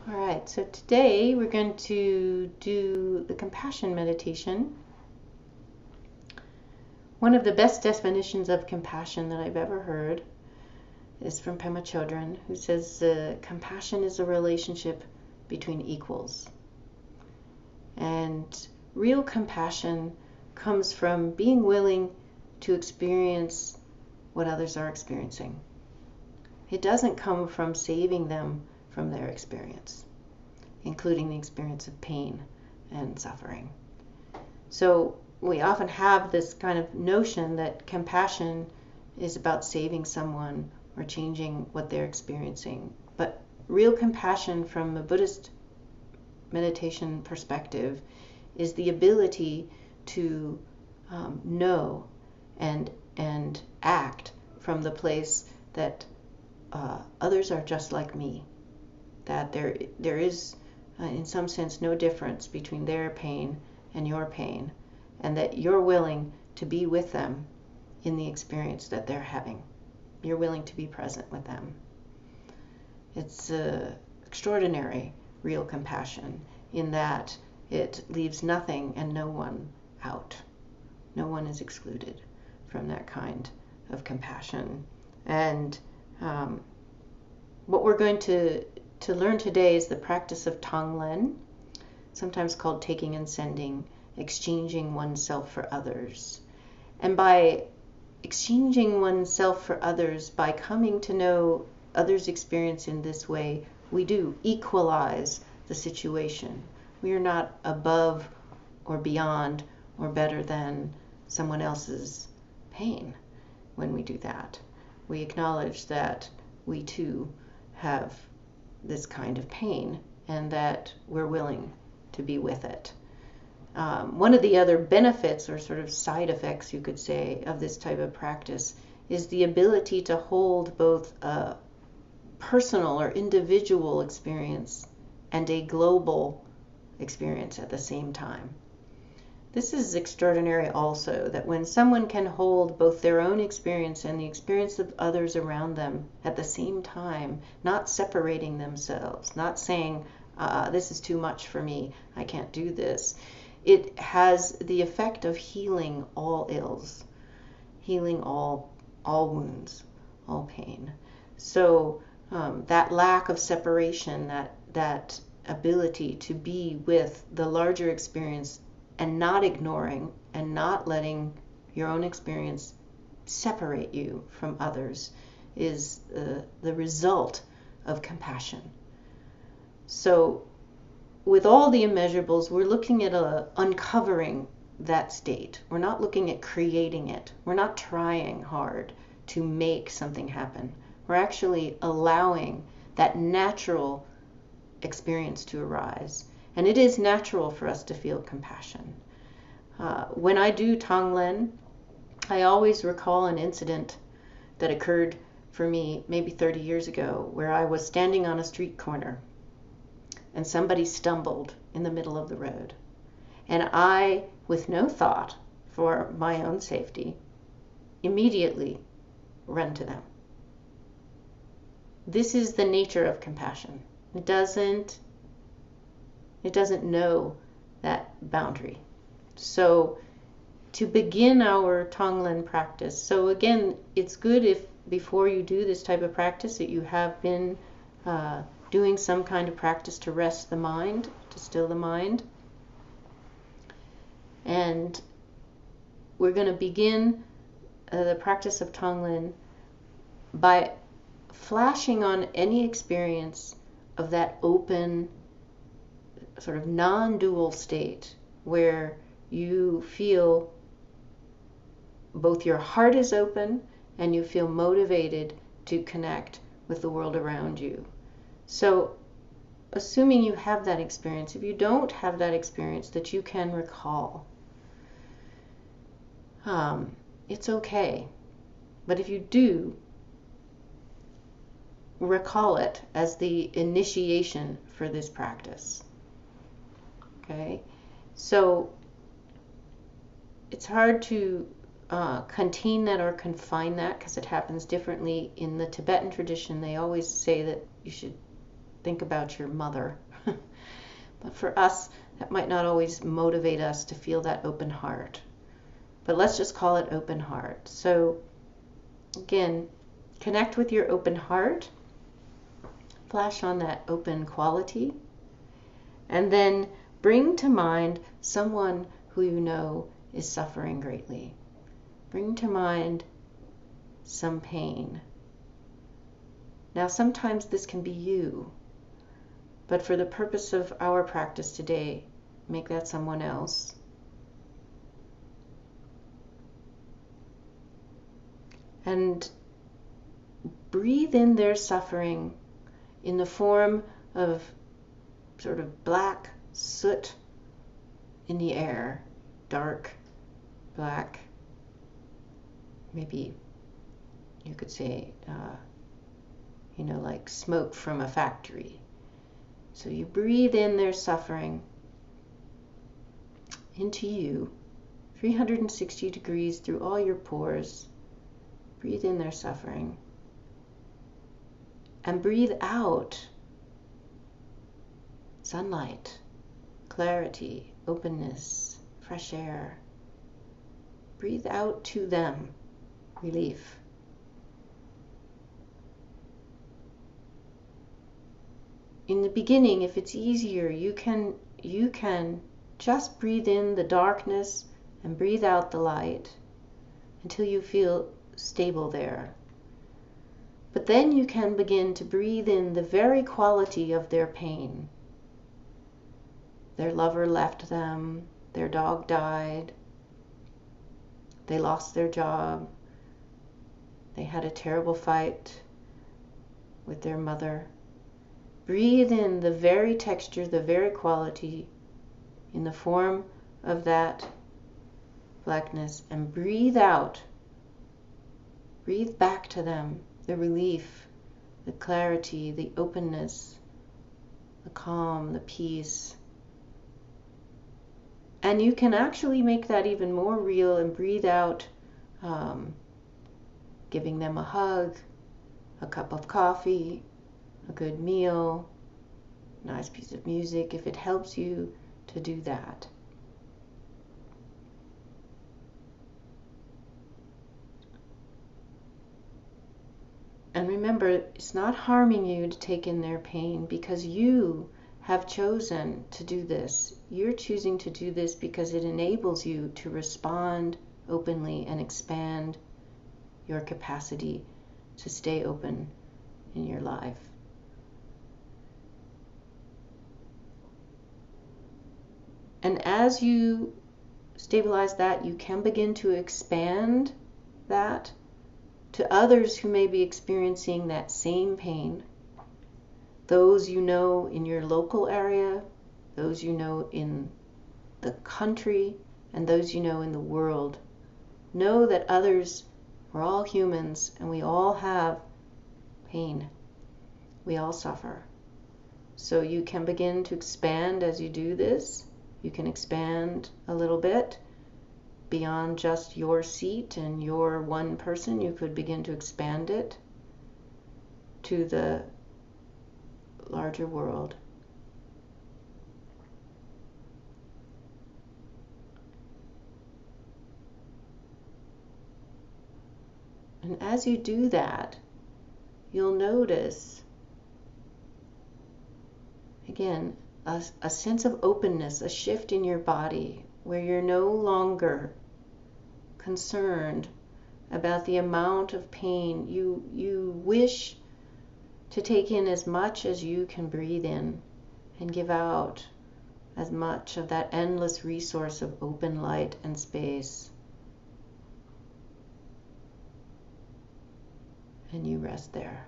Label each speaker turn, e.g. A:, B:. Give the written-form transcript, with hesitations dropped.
A: All right, so today we're going to do the compassion meditation. One of the best definitions of compassion that I've ever heard is from Pema Chodron, who says compassion is a relationship between equals. And real compassion comes from being willing to experience what others are experiencing. It doesn't come from saving them from their experience, including the experience of pain and suffering. So we often have this kind of notion that compassion is about saving someone or changing what they're experiencing. But real compassion from a Buddhist meditation perspective is the ability to know and act from the place that others are just like me, that there is in some sense no difference between their pain and your pain, and that you're willing to be with them in the experience that they're having. You're willing to be present with them. It's extraordinary real compassion in that it leaves nothing and no one out. No one is excluded from that kind of compassion. And what we're going to learn today is the practice of Tonglen, sometimes called taking and sending, exchanging oneself for others. And by exchanging oneself for others, by coming to know others' experience in this way, we do equalize the situation. We are not above or beyond or better than someone else's pain when we do that. We acknowledge that we too have this kind of pain and that we're willing to be with it. One of the other benefits or sort of side effects, you could say, of this type of practice is the ability to hold both a personal or individual experience and a global experience at the same time. This is extraordinary also, that when someone can hold both their own experience and the experience of others around them at the same time, not separating themselves, not saying, this is too much for me, I can't do this. It has the effect of healing all ills, healing all wounds, all pain. So that lack of separation, that ability to be with the larger experience and not ignoring and not letting your own experience separate you from others is the result of compassion. So with all the immeasurables, we're looking at uncovering that state. We're not looking at creating it. We're not trying hard to make something happen. We're actually allowing that natural experience to arise. And it is natural for us to feel compassion. When I do Tonglen, I always recall an incident that occurred for me maybe 30 years ago, where I was standing on a street corner and somebody stumbled in the middle of the road. And I, with no thought for my own safety, immediately ran to them. This is the nature of compassion. It doesn't know that boundary. So to begin our Tonglen practice, so again, it's good if before you do this type of practice that you have been doing some kind of practice to rest the mind, to still the mind. And we're going to begin the practice of Tonglen by flashing on any experience of that open, sort of non-dual state where you feel both your heart is open and you feel motivated to connect with the world around you. So assuming you have that experience, if you don't have that experience that you can recall, it's okay. But if you do, recall it as the initiation for this practice. Okay? So it's hard to contain that or confine that because it happens differently. In the Tibetan tradition, they always say that you should think about your mother. But for us, that might not always motivate us to feel that open heart. But let's just call it open heart. So again, connect with your open heart, flash on that open quality, and then bring to mind someone who you know is suffering greatly. Bring to mind some pain. Now, sometimes this can be you, but for the purpose of our practice today, make that someone else. And breathe in their suffering in the form of sort of black soot in the air, dark, black, maybe you could say, like smoke from a factory. So you breathe in their suffering into you, 360 degrees through all your pores. Breathe in their suffering. And breathe out sunlight, clarity, openness, fresh air. Breathe out to them relief. In the beginning, if it's easier, you can just breathe in the darkness and breathe out the light until you feel stable there. But then you can begin to breathe in the very quality of their pain. Their lover left them, their dog died, they lost their job, they had a terrible fight with their mother. Breathe in the very texture, the very quality in the form of that blackness, and breathe out. Breathe back to them the relief, the clarity, the openness, the calm, the peace. And you can actually make that even more real and breathe out, giving them a hug, a cup of coffee, a good meal, nice piece of music, if it helps you to do that. And remember, it's not harming you to take in their pain because you have chosen to do this. You're choosing to do this because it enables you to respond openly and expand your capacity to stay open in your life. And as you stabilize that, you can begin to expand that to others who may be experiencing that same pain. Those you know in your local area, those you know in the country, and those you know in the world. Know that others, we're all humans, and we all have pain. We all suffer. So you can begin to expand as you do this. You can expand a little bit beyond just your seat and your one person. You could begin to expand it to the larger world. And as you do that, you'll notice, again, a sense of openness, a shift in your body where you're no longer concerned about the amount of pain. You wish to take in as much as you can breathe in and give out as much of that endless resource of open light and space. And you rest there.